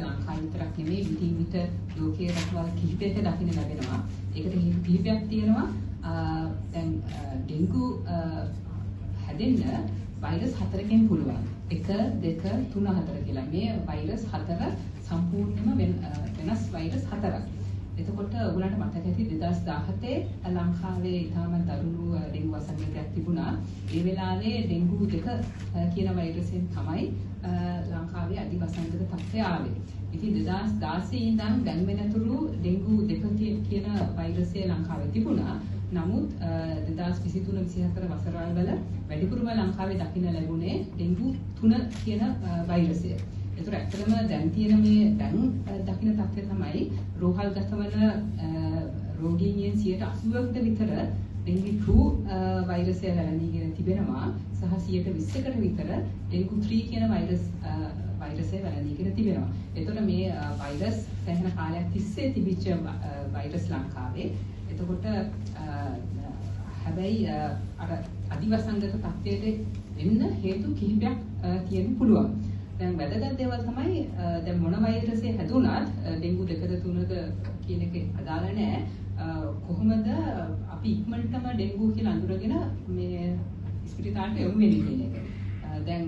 ලංකාව විතරක් නෙමෙයි විටින් විට ලෝකයේ රටවල් කිහිපයක දකින්න ලැබෙනවා. ඒකට හේතු කිහිපයක් තියෙනවා. දැන් ඩෙන්ගු හැදෙන්න වෛරස් 4කින් පුළුවන්. 1 2 3 4 කියලා. මේ වෛරස් 4 සම්පූර්ණයෙන්ම වෙනස් වෛරස් 4ක්. එතකොට ඔයගලන්ට මතක ඇති 2017 ලංකාවේ ඉතාම දරුණු ඩෙන්ගු වසංගතයක් තිබුණා. ඒ වෙලාවේ ඩෙන්ගු 2 කියන වෛරසයෙන් තමයි ලංකාවේ අධි වසංගත තත්ත්වය ආවේ. ඉතින් 2016 ඉඳන් දැන් වෙනතුරු ඩෙන්ගු 2 කියන වෛරසය ලංකාවේ තිබුණා. නමුත් 2023-24 වසරවල වැඩිපුරම ලංකාවේ දකින්න ලැබුණේ ඩෙන්ගු 3 කියන වෛරසය. ඒතර ඇත්තටම දැන් තියෙන මේ දැන් දකින්න තත්ත්වය තමයි රෝහල්ගත වන රෝගීන්ගෙන් 80%කට විතර ඩෙන්ගු 2 වෛරසය වැළඳීගෙන තිබෙනවා සහ 20%කට විතර ඩෙන්ගු 3 කියන වෛරසය වැළඳීගෙන තිබෙනවා. ඒතර මේ වෛරස් සෑහෙන කාලයක් තිස්සේ තිබිච්ච වෛරස් ලංකාවේ. එතකොට හැබැයි අර අධිවසංගත තත්ත්වයට වෙන්න හේතු කිහිපයක් තියෙන්න පුළුවන්. දැන් වැදගත් දේවල් තමයි දැන් මොන වෛරසය හැදුණත් ඩෙන්ගු 2ද 3ද කියන එක අදාළ නැහැ. කොහොමද අපි ඉක්මනටම ඩෙන්ගු කියලා අඳුරගෙන මේ ස්පිරිතාලට යොමු වෙන්නේ කියන එක. දැන්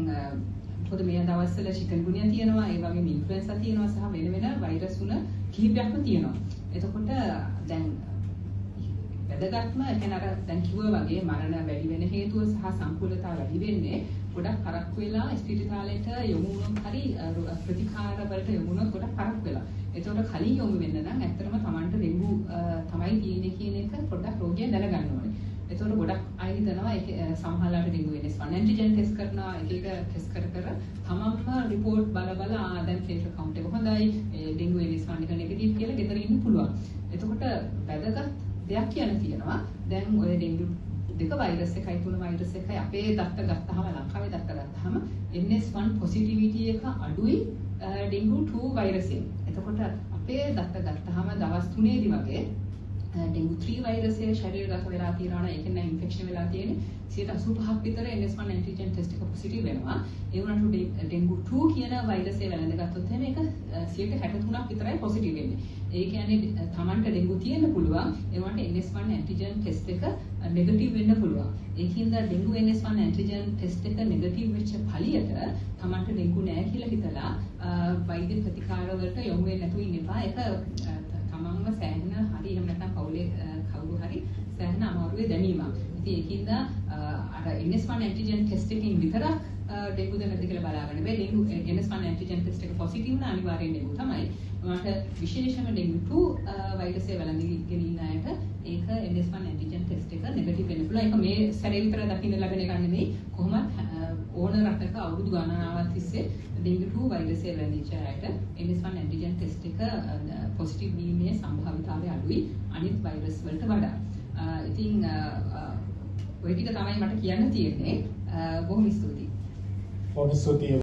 මොකද මේ දවස්වල චිකන්ගුනියා තියෙනවා, ඒ වගේම ඉන්ෆ්ලුවෙන්සා තියෙනවා සහ වෙන වෙන වෛරස් වුණ කිහිපයක්ම තියෙනවා. එතකොට දැන් වැදගත්ම කියන්නේ අර දැන් කිව්වා වගේ මරණ වැඩි වෙන හේතුව සහ සංකූලතාව වැඩි වෙන්නේ ගොඩක් කරක් වෙලා ස්පිරිතාලයට යොමු වුණොත් හරි ප්‍රතිකාර වලට යොමු වුණොත් ගොඩක් කරක් වෙලා. ඒතකොට කලින් යොමු වෙන්න නම් ඇත්තටම Tamanට ඩෙන්ගු තමයි තියෙන්නේ කියන එක පොඩ්ඩක් රෝගියා දැනගන්න ඕනේ. ඒතකොට ගොඩක් අය හිතනවා ඒක සමහරවිට ඩෙන්ගු වෙනස් වන ඇන්ටිජන් ටෙස්ට් කරනවා එක ටෙස්ට් කර තමන්ම රිපෝට් බල දැන් ප්ලේට්ලට් කවුන්ට් එක හොඳයි ඩෙන්ගු වෙනස් වන එක නෙගටිව් කියලා ගෙදර ඉන්න පුළුවන්. එතකොට වැදගත් දෙයක් කියන්න තියෙනවා. දැන් ඔය ඩෙන්ගු 2 වෛරස් එකයි 3 වෛරස් එකයි අපේ දත්ත ගත්තාම ලංකාවේ දත්ත ගත්තාම NS1 පොසිටිවිටි එක අඩුයි ඩෙන්ගු 2 වෛරසයෙන්. එතකොට අපේ දත්ත ගත්තාම දවස් 3ේදී වගේ ඩෙන්ගු 3 වෛරසය ශරීරගත වෙලා තියෙනවා නම් ඒකෙන් ඉන්ෆෙක්ෂන් වෙලා තියෙන්නේ 85ක් විතර NS1 ඇන්ටිජන් ටෙස්ට් එක පොසිටිව් වෙනවා. ඒ වුණාට ඩෙන්ගු 2 කියන වෛරසය වැළඳගත්තොත් එහෙනම් ඒක 63ක් විතරයි පොසිටිව් වෙන්නේ. ඒ කියන්නේ Tamanට ඩෙන්ගු තියෙන්න පුළුවන්. ඒ වුණාට NS1 ඇන්ටිජන් ටෙස්ට් එක නෙගටිව් වෙන්න පුළුවන්. ඒකින්ද ඩෙන්ගු NS1 ඇන්ටිජන් ටෙස්ට් එක නෙගටිව් වෙච්ච පළියට Tamanට ඩෙන්ගු නෑ කියලා හිතලා වෛද්‍ය ප්‍රතිකාර වලට යොමු වෙන්න නැතුව ඉන්න එපා. ඒක තමන්ම සෑහෙන හරි එහෙම නැත්නම් පවුලේ කවුරු හරි සෑහෙන අමාරුවේ දැනීමක්. ඉතින් ඒකින්ද අර NS1 ඇන්ටිජන් ටෙස්ට් එකකින් විතරක් ඩෙන්ගුද නැද්ද කියලා බලාගන්න බෑ. ඩෙන්ගු NS1 ඇන්ටිජන් ටෙස්ට් එක පොසිටිව් නම් අනිවාර්යෙන් ඩෙන්ගු තමයි. උනාට විශේෂයෙන්ම ඩෙන්ගු 2 වෛරසය වැළඳගෙන ඉන්න අයට ඒක NS1 ඇන්ටිජන් ටෙස්ට් එක නෙගටිව් වෙන්න පුළුවන්. ඒක මේ සැරේ විතර දකින්න ලැබෙන එක නෙමෙයි. කොහොමත් ඕන රටක අවුරුදු ගණනාවක් තිස්සේ ඩෙන්ගු 2 වෛරසය වැළඳිච්ච අයට NS1 ඇන්ටිජන් ටෙස්ට් එක පොසිටිව් වීමේ සම්භාවිතාවය අඩුයි අනිත් වෛරස් වලට වඩා. ඉතින් ඔය ටික තමයි මට කියන්න තියෙන්නේ. බොහොම ස්තුතියි.